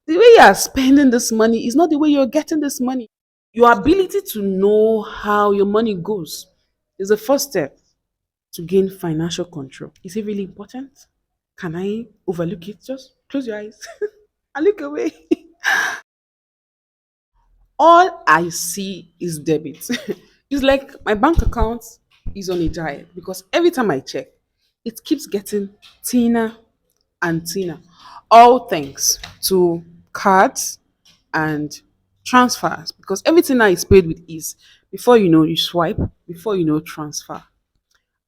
The way you are spending this money is not the way you're getting this money. Your ability to know how your money goes is the first step to gain financial control. Is it really important? Can I overlook it? Just close your eyes and look away. All I see is debit. It's like my bank account is on a diet because every time I check, it keeps getting thinner and thinner. All thanks to cards and transfers because everything now is paid with ease. Before you know, you swipe, before you know, transfer.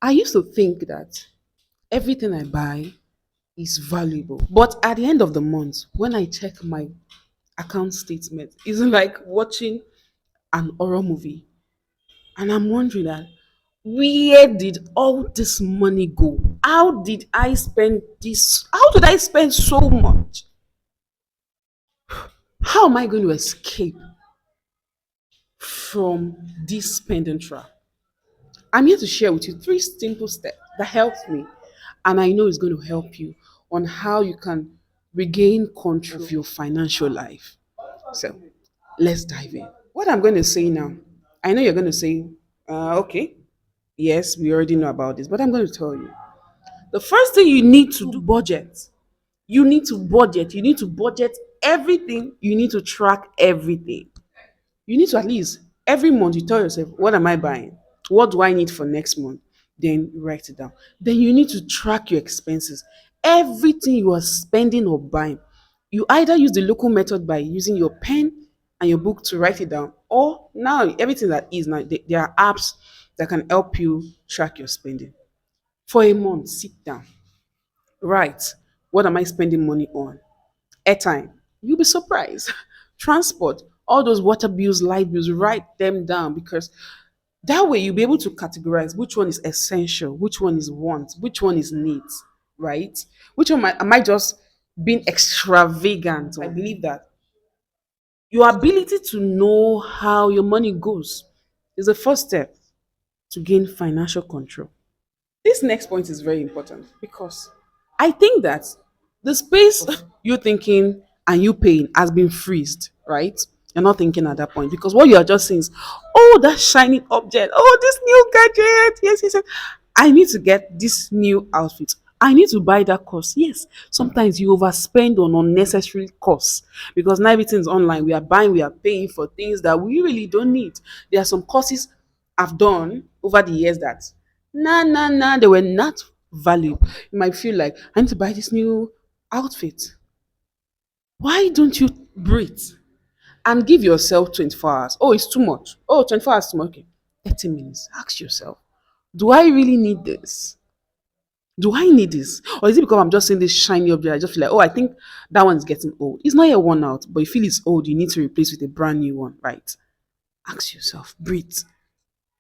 I used to think that everything I buy is valuable. But at the end of the month, when I check my account statement, it's like watching an horror movie. And I'm wondering that where did all this money go? How did I spend this? How did I spend so much? How am I going to escape from this spending trap? I'm here to share with you three simple steps that helped me, and I know it's going to help you on how you can regain control of your financial life. So let's dive in. What I'm going to say now, I know you're going to say, okay, yes, we already know about this, but I'm going to tell you. The first thing you need to do, budget. You need to budget. You need to budget everything. You need to track everything. You need to at least every month you tell yourself, what am I buying? What do I need for next month? Then you write it down. Then you need to track your expenses. Everything you are spending or buying, you either use the local method by using your pen and your book to write it down, or now everything that is now there are apps that can help you track your spending. For a month, sit down, write, what am I spending money on? Airtime, you'll be surprised. Transport, all those water bills, light bills, write them down because that way you'll be able to categorize which one is essential, which one is want, which one is needs, right? Which one am I just being extravagant? I believe that your ability to know how your money goes is the first step to gain financial control. This next point is very important because I think that the space you thinking and you paying has been freezed, right? You're not thinking at that point because what you are just saying is, oh, that shiny object, oh, this new gadget, yes, yes, yes. I need to get this new outfit. I need to buy that course. Yes, sometimes you overspend on unnecessary costs because now everything's online. We are buying, we are paying for things that we really don't need. There are some courses I've done over the years that they were not valuable. You might feel like I need to buy this new outfit. Why don't you breathe and give yourself 24 hours? Oh, it's too much. Oh, 24 hours too much. Okay. 30 minutes. Ask yourself, do I really need this? Do I need this? Or is it because I'm just seeing this shiny object? I just feel like, oh, I think that one is getting old. It's not yet worn out, but you feel it's old. You need to replace with a brand new one, right? Ask yourself, breathe.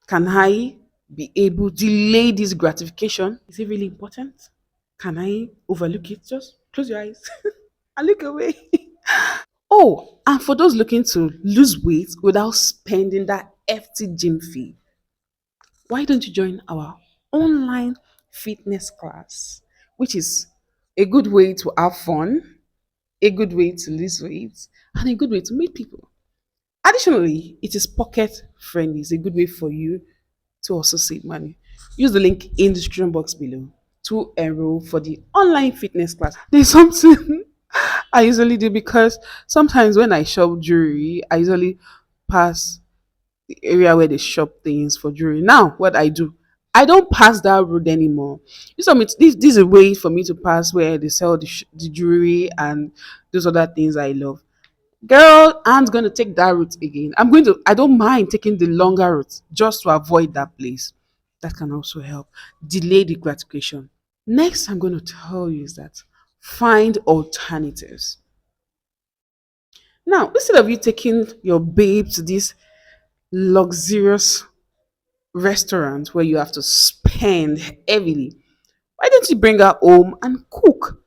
Can I be able to delay this gratification? Is it really important? Can I overlook it? Just close your eyes and look away. Oh, and for those looking to lose weight without spending that hefty gym fee, why don't you join our online fitness class, which is a good way to have fun, a good way to lose weight, and a good way to meet people. Additionally, it is pocket friendly. It's a good way for you to also save money. Use the link in the description box below to enroll for the online fitness class. There's something I usually do because sometimes when I shop jewelry, I usually pass the area where they shop things for jewelry. Now, what I do, I don't pass that road anymore. This is a way for me to pass where they sell the jewelry and those other things I love. Girl, I'm going to take that route again. I don't mind taking the longer route just to avoid that place. That can also help delay the gratification. Next, I'm going to tell you is that find alternatives. Now, instead of you taking your babe to this luxurious restaurant where you have to spend heavily, why don't you bring her home and cook?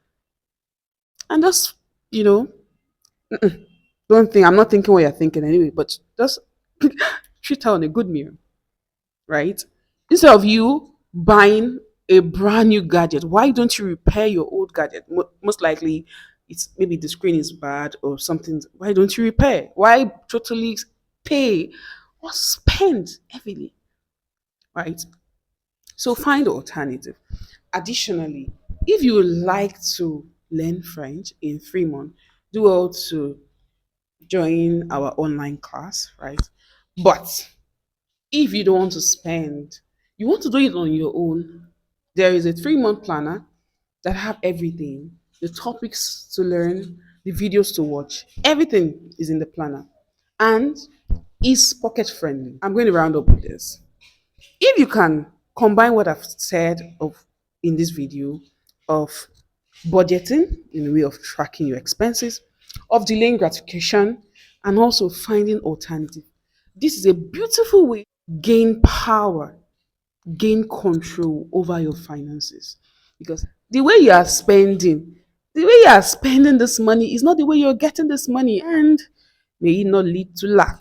And just, you know, don't think, I'm not thinking what you're thinking anyway, but just treat her on a good meal, right? Instead of you buying a brand new gadget, why don't you repair your old gadget? Most likely, it's maybe the screen is bad or something. Why don't you repair? Why totally pay or spend heavily, right? So find the alternative. Additionally, if you would like to learn French in 3 months, do well to join our online class, right? But if you don't want to spend, you want to do it on your own, there is a 3 month planner that have everything, the topics to learn, the videos to watch, everything is in the planner and is pocket friendly. I'm going to round up with this. If you can combine what I've said of in this video of budgeting in a way of tracking your expenses, of delaying gratification, and also finding alternative. This is a beautiful way to gain power, gain control over your finances. Because the way you are spending this money is not the way you're getting this money, and may it not lead to lack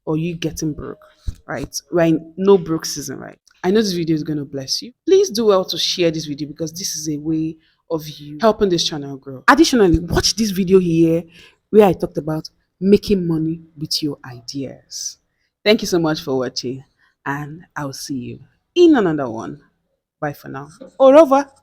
or you getting broke, right? We're in no broke season, right? I know this video is going to bless you. Please do well to share this video because this is a way of you helping this channel grow. Additionally, watch this video here where I talked about making money with your ideas. Thank you so much for watching, and I'll see you in another one. Bye for now. Au revoir.